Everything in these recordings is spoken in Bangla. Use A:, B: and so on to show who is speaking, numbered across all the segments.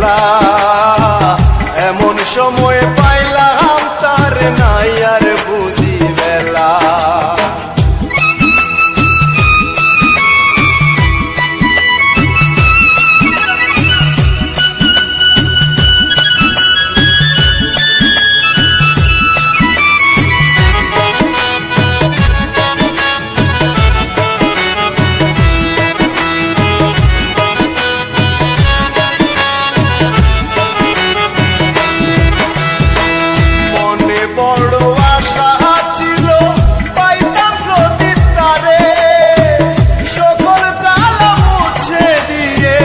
A: খেলা। এমন সময় পাইলাম তার নাই আর বুঝি বেলা। বড় আশা ছিল পাইতাম যদি তারে, সকল জ্বালা মুছে দিয়ে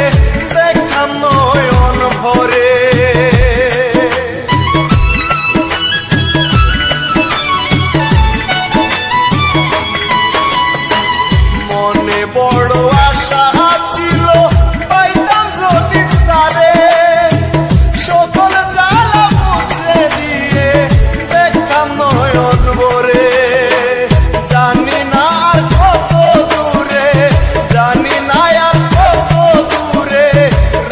A: দেখাম নয়ন ভরে। মনে বড় আশা ছিল পাইতাম যদি তারে, সকল জ্বালা মুছে দিয়ে নয়ন ভরে। জানি না আর কত দূরে, জানি না আর কত দূরে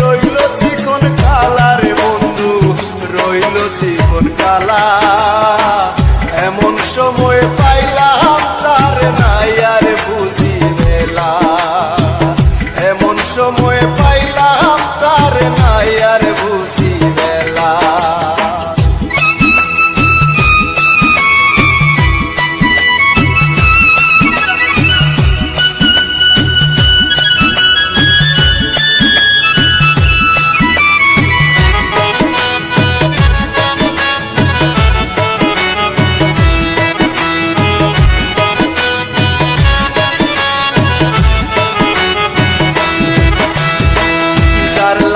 A: রইল চিকন কালার বন্ধু, রইল চিকন কালা। এমন সময় পাইলাম তার নাই আর বুঝি বেলা। এমন সময় পাইলাম তার নাই আর বুঝি বেলা।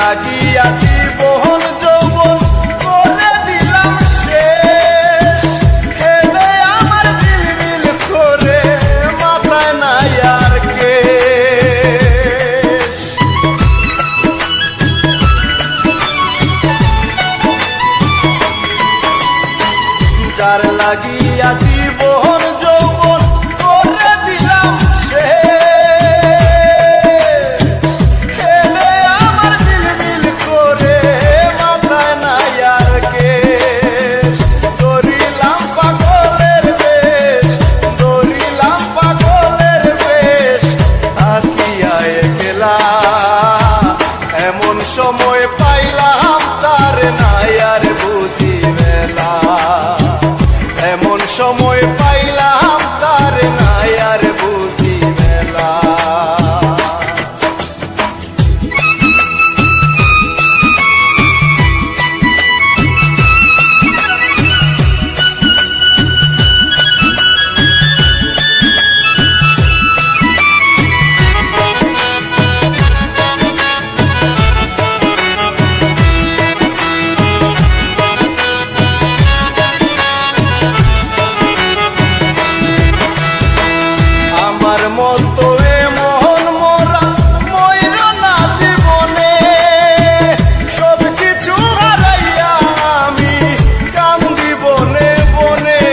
A: লাগিয়া জীবন যৌবন করে দিলাম শেষ, হেলে আমার ঝিলমিল করে মাথায় নাই আর কেশ। যার লাগিয়া জীবন যৌবন করে দিলাম শেষ, এমন সময় পাইলাম তার নাই আর বুঝি বেলা। এমন সময় পাইলাম তার নাই আর বুঝি বেলা। মতো এমন মোরা মইর না জীবনে, সব কিছু হারাইয়া আমি কান্দি বনে বনে।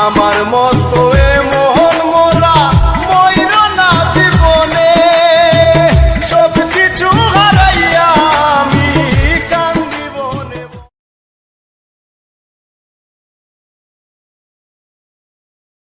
A: আমার মতো